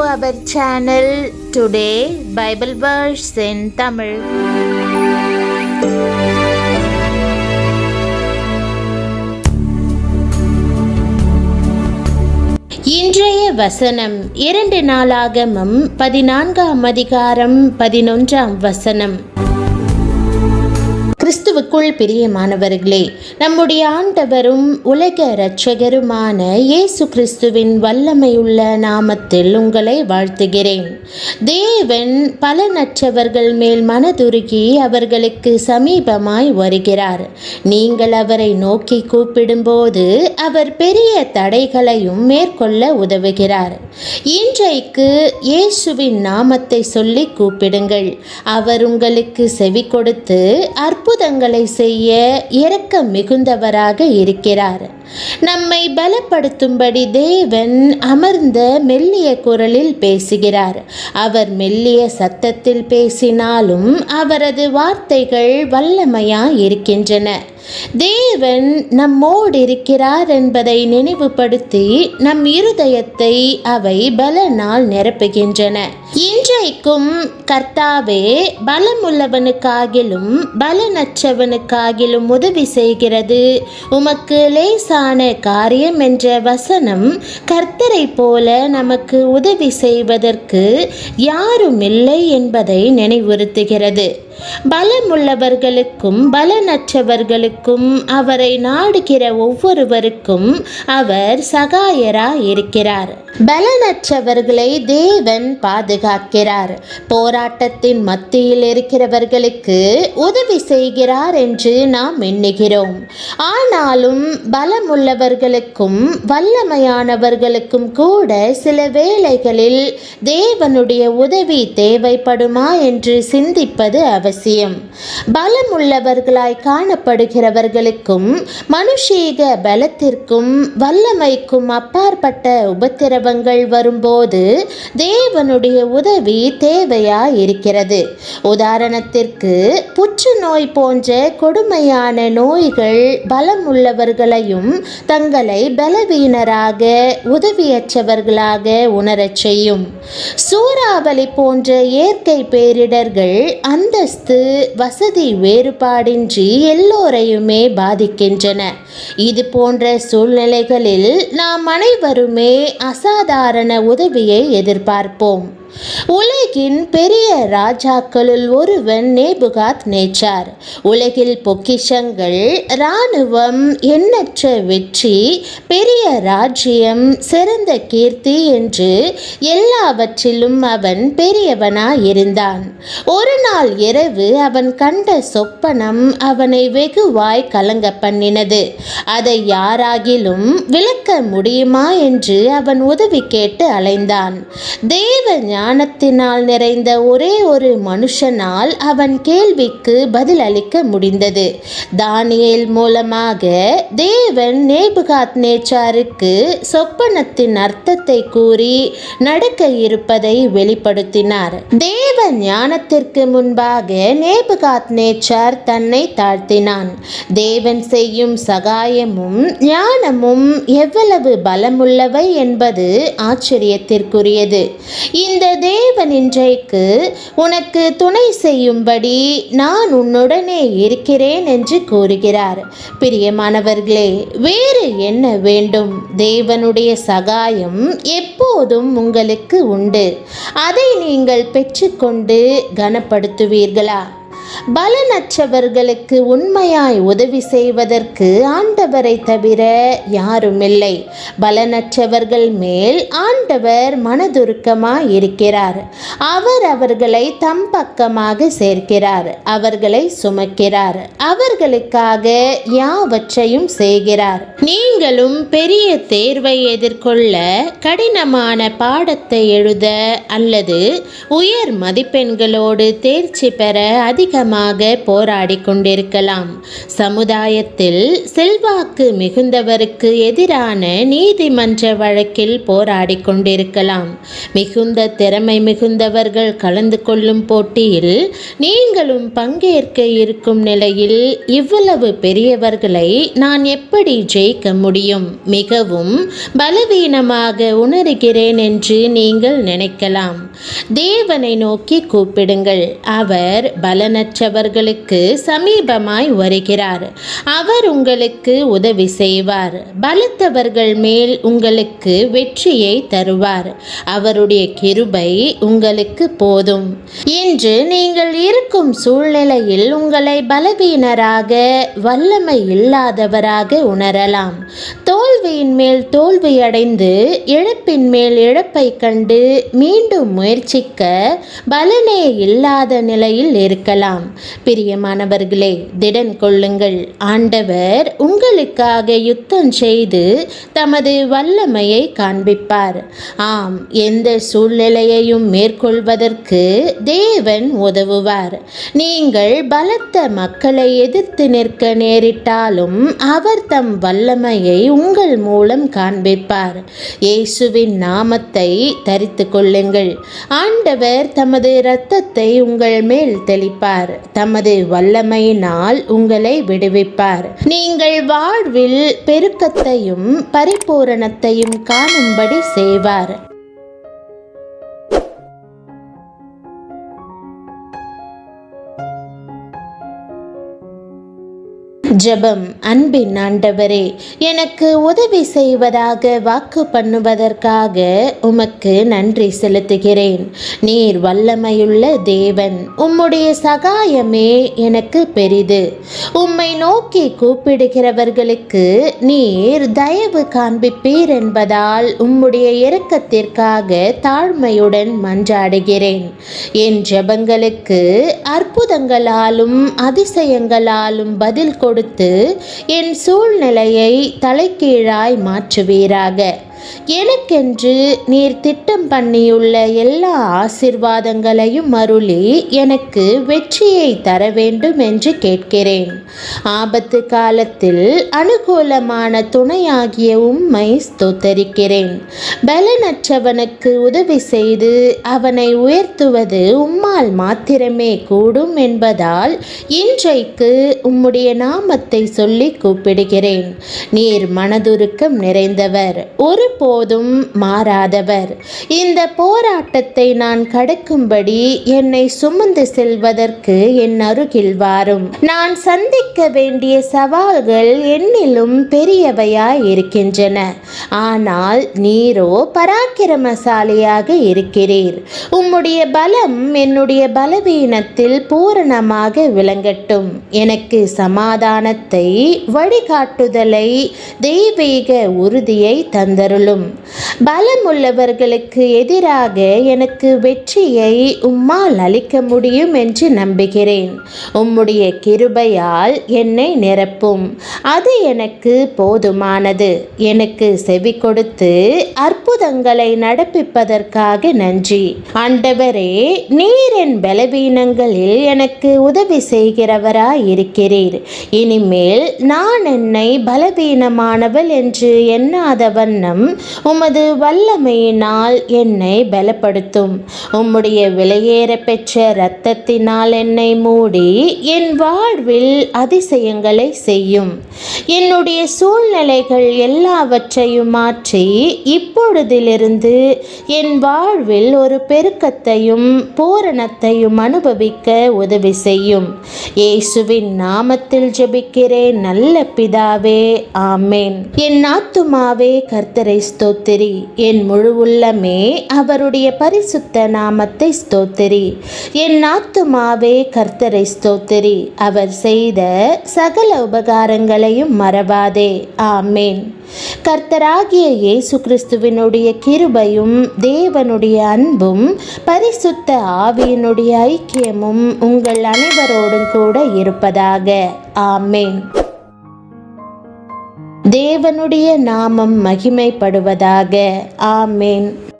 our channel. Today Bible verse in Tamil. இன்றைய வசனம் 2 நாளாகமம் 14ஆம் அதிகாரம் 11ஆம் வசனம். கிறிஸ்துவுக்குள் பிரியமானவர்களே, நம்முடைய ஆண்டவரும் உலக இரட்சகருமான இயேசு கிறிஸ்துவின் வல்லமையுள்ள நாமத்தில் உங்களை வாழ்த்துகிறேன். தேவன் பலனற்றவர்கள் மேல் மனதுருகி அவர்களுக்கு சமீபமாய் வருகிறார். நீங்கள் அவரை நோக்கி கூப்பிடும்போது அவர் பெரிய தடைகளையும் மேற்கொள்ள உதவுகிறார். இன்றைக்கு இயேசுவின் நாமத்தை சொல்லி கூப்பிடுங்கள். அவர் உங்களுக்கு செவி கொடுத்து அற்புதங்களை செய்ய இரக்கம் மிகுந்தவராக இருக்கிறார். நம்மை பலப்படுத்தும்படி தேவன் அமர்ந்த மெல்லிய குரலில் பேசுகிறார். அவர் மெல்லிய சத்தத்தில் பேசினாலும் அவரது வார்த்தைகள் வல்லமையாய் இருக்கின்றன. தேவன் நம்மோடு இருக்கிறார் என்பதை நினைவுபடுத்தி நம் இருதயத்தை அவை பலனால் நிரப்புகின்றன. இன்றைக்கும் கர்த்தாவே பலமுள்ளவனுக்காகிலும் பலனற்றவனுக்காகிலும் உதவி செய்கிறது உமக்கு லேசான காரியம் என்ற வசனம் கர்த்தரை போல நமக்கு உதவி செய்வதற்கு யாரும் இல்லை என்பதை நினைவுறுத்துகிறது. பலமுள்ளவர்களுக்கும் பலனற்றவர்களுக்கும் அவரை நாடுகிற ஒவ்வொருவருக்கும் அவர் சகாயராய் இருக்கிறார். பலனற்றவர்களை தேவன் பாதுகாக்கிறார். போராட்டத்தின் மத்தியில் இருக்கிறவர்களுக்கு உதவி செய்கிறார் என்று நாம் எண்ணுகிறோம். ஆனாலும் பலமுள்ளவர்களுக்கும் வல்லமையானவர்களுக்கும் கூட சில வேளைகளில் தேவனுடைய உதவி தேவைப்படுமா என்று சிந்திப்பது அவசியம். பலமுள்ளவர்களாய் காணப்படுகிறவர்களுக்கும் மனுஷீக பலத்திற்கும் வல்லமைக்கும் அப்பாற்பட்ட உபத்திரவங்கள் வரும்போது தேவனுடைய உதவி தேவையாய் இருக்கிறது. உதாரணத்திற்கு புற்றுநோய் போன்ற கொடுமையான நோய்கள் பலமுள்ளவர்களையும் தங்களை பலவீனராக உதவியற்றவர்களாக உணரச் செய்யும். சூறாவளி போன்ற இயற்கை பேரிடர்கள் அந்தஸ்து வசதி வேறுபாடின்றி எல்லோரையுமே பாதிக்கின்றன. இது போன்ற சூழ்நிலைகளில் நாம் அனைவருமே அசாதாரண உதவியை எதிர்பார்ப்போம். உலகின் பெரிய ராஜாக்களுள் ஒருவன் நேபுகாத் நேச்சார். உலகில் பொக்கிஷங்கள், இராணுவம், எண்ணற்ற வெற்றி, பெரிய ராஜ்யம், சிறந்த கீர்த்தி என்று எல்லாவற்றிலும் அவன் பெரியவனாயிருந்தான். ஒரு நாள் இரவு அவன் கண்ட சொப்பனம் அவனை வெகுவாய் கலங்க பண்ணினது. அதை யாராகிலும் விளக்க முடியுமா என்று அவன் உதவி கேட்டு அலைந்தான். தேவ ஞானத்தினால் நிறைந்த ஒரே ஒரு மனுஷனால் அவன் கேள்விக்கு பதில் அளிக்க முடிந்தது. தானியேல் மூலமாக தேவன் நேபுகாத் நேச்சாருக்கு சொப்பனத்தின் அர்த்தத்தை கூறி நடக்க இருப்பதை வெளிப்படுத்தினார். தேவ ஞானத்திற்கு முன்பாக நேபுகாத் நேச்சார் தன்னை தாழ்த்தினான். தேவன் செய்யும் சகாயமும் ஞானமும் எவ்வளவு பலமுள்ளவை என்பது ஆச்சரியத்திற்குரியது. இந்த தேவன் இன்றைக்கு உனக்கு துணை செய்யும்படி நான் உன்னுடனே இருக்கிறேன் என்று கூறுகிறார். பிரியமானவர்களே, வேறு என்ன வேண்டும்? தேவனுடைய சகாயம் எப்போதும் உங்களுக்கு உண்டு. அதை நீங்கள் பெற்றுக்கொண்டு கனப்படுத்துவீர்களா? பலனற்றவர்களுக்கு உண்மையாய் உதவி செய்வதற்கு ஆண்டவரை தவிர யாரும் இல்லை. பலனற்றவர்கள் மேல் ஆண்டவர் மனதுருக்கமாய் இருக்கிறார். அவர் அவர்களை தம் பக்கமாக சேர்க்கிறார். அவர்களை சுமக்கிறார். அவர்களுக்காக யாவற்றையும் செய்கிறார். நீங்களும் பெரிய தேர்வை எதிர்கொள்ள, கடினமான பாடத்தை எழுத அல்லது உயர் மதிப்பெண்களோடு தேர்ச்சி பெற அதிகமாக தீர்க்கமாக போராடி கொண்டிருக்கலாம். சமுதாயத்தில் செல்வாக்கு மிகுந்தவருக்கு எதிரான நீதிமன்ற வழக்கில் போராடி கொண்டிருக்கலாம். மிகுந்த திறமை மிகுந்தவர்கள் கலந்து கொள்ளும் போட்டியில் நீங்களும் பங்கேற்க இருக்கும் நிலையில் இவ்வளவு பெரியவர்களை நான் எப்படி ஜெயிக்க முடியும்? மிகவும் பலவீனமாக உணர்கிறேன் என்று நீங்கள் நினைக்கலாம். தேவனை நோக்கி கூப்பிடுங்கள். அவர் பலனற்றவர்களுக்கு சமீபமாய் வருகிறார். அவர் உங்களுக்கு உதவி செய்வார். பலத்தவர்கள் மேல் உங்களுக்கு வெற்றியை தருவார். அவருடைய கிருபை உங்களுக்கு போதும். இன்று நீங்கள் இருக்கும் சூழ்நிலையில் உங்களை பலவீனராக, வல்லமை இல்லாதவராக உணரலாம். தோல்வியின் மேல் தோல்வியடைந்து இழப்பின் மேல் இழப்பை கண்டு மீண்டும் முயற்சிக்க பலனே இல்லாத நிலையில் இருக்கலாம். பிரியமானவர்களே, திடன் கொள்ளுங்கள். ஆண்டவர் உங்களுக்காக யுத்தம் செய்து தமது வல்லமையை காண்பிப்பார். ஆம், எந்த சூழ்நிலையையும் மேற்கொள்வதற்கு தேவன் உதவுவார். நீங்கள் பலத்த மக்களை எதிர்த்து நிற்க நேரிட்டாலும் அவர் தம் வல்லமையை உங்கள் மூலம் காண்பிப்பார். இயேசுவின் நாமத்தை தரித்து கொள்ளுங்கள். ஆண்டவர் தமது இரத்தத்தை உங்கள் மேல் தெளிப்பார். தமது வல்லமையினால் உங்களை விடுவிப்பார். நீங்கள் வாழ்வில் பெருக்கத்தையும் பரிபூரணத்தையும் காணும்படி செய்வார். ஜெபம். அன்பின் ஆண்டவரே, எனக்கு உதவி செய்வதாக வாக்கு பண்ணுவதற்காக உமக்கு நன்றி செலுத்துகிறேன். நீர் வல்லமையுள்ள தேவன். உம்முடைய சகாயமே எனக்கு பெரிது. உம்மை நோக்கி கூப்பிடுகிறவர்களுக்கு நீர் தயவு காண்பிப்பீர் என்பதால் உம்முடைய இரக்கத்திற்காக தாழ்மையுடன் மன்றாடுகிறேன். என் ஜெபங்களுக்கு அற்புதங்களாலும் அதிசயங்களாலும் பதில் கொடுத்து என் சூழ்நிலையை தலைகீழாய் மாற்றுவீராக. எனக்கென்று நீர் திட்டம் பண்ணியுள்ள எல்லா ஆசீர்வாதங்களையும் அருளி எனக்கு வெற்றியை தர வேண்டும் என்று கேட்கிறேன். ஆபத்து காலத்தில் அனுகூலமான துணையாகிய உம்மை ஸ்தோத்தரிக்கிறேன். பலனற்றவனுக்கு உதவி செய்து அவனை உயர்த்துவது உம்மால் மாத்திரமே கூடும் என்பதால் இன்றைக்கு உம்முடைய நாமத்தை சொல்லி கூப்பிடுகிறேன். நீர் மனதுருக்கம் நிறைந்தவர், ஒருபோதும் மாறாதவர். இந்த போராட்டத்தை நான் கடக்கும்படி என்னை சுமந்து செல்வதற்கு என் அருகில் வாரும். நான் சந்திக்க வேண்டிய சவால்கள் என்னிலும் பெரியவையாய் இருக்கின்றன. ஆனால் நீரோ பராக்கிரமசாலியாக இருக்கிறீர். உம்முடைய பலம் என்னுடைய பலவீனத்தில் பூரணமாக விளங்கட்டும். எனக்கு சமாதானத்தை, வழிகாட்டுதலை, தெய்வீக உறுதியை தந்தருளும். பலமுள்ளவர்களுக்கு எதிராக எனக்கு வெற்றியை உம்மால் அளிக்க முடியும் என்று நம்புகிறேன். உம்முடைய கிருபையால் என்னை நிரப்பும். அது எனக்கு போதுமானது. எனக்கு செவி கொடுத்து அற்புதங்களை நடப்பிப்பதற்காக நன்றி. ஆண்டவரே, நீர் என் பலவீனங்களில் எனக்கு உதவி செய்கிறவராய் இருக்கிறீர். இனிமேல் நான் என்னை பலவீனமானவள் என்று எண்ணாத வண்ணம் உமது வல்லமையினால் என்னை பலப்படுத்தும். உம்முடைய விலையேற பெற்ற இரத்தத்தினால் என்னை மூடி என் வாழ்வில் அதிசயங்களை செய்யும். என்னுடைய சூழ்நிலைகள் எல்லாவற்றையும் மாற்றி இப்பொழுதிலிருந்து என் வாழ்வில் ஒரு பெருக்கத்தையும் பூரணத்தையும் அனுபவிக்க உதவி செய்யும். இயேசுவின் நாமத்தில் ஜெபிக்கிறேன் நல்ல பிதாவே, ஆமேன். என் ஆத்துமாவே கர்த்தரை ஸ்தோத்திரி. என் முழு உள்ளமே அவருடைய பரிசுத்த நாமத்தை ஸ்தோத்திரி. என் ஆத்துமாவே கர்த்தரை ஸ்தோத்திரி. அவர் செய்த சகல உபகாரங்களையும் மறவாதே. ஆமேன். கர்த்தராகிய இயேசு கிறிஸ்துவினுடைய கிருபையும் தேவனுடைய அன்பும் பரிசுத்த ஆவியினுடைய ஐக்கியமும் உங்கள் அனைவரோடும் கூட இருப்பதாக. ஆமேன். தேவனுடைய நாமம் மகிமைப்படுவதாக. ஆமேன்.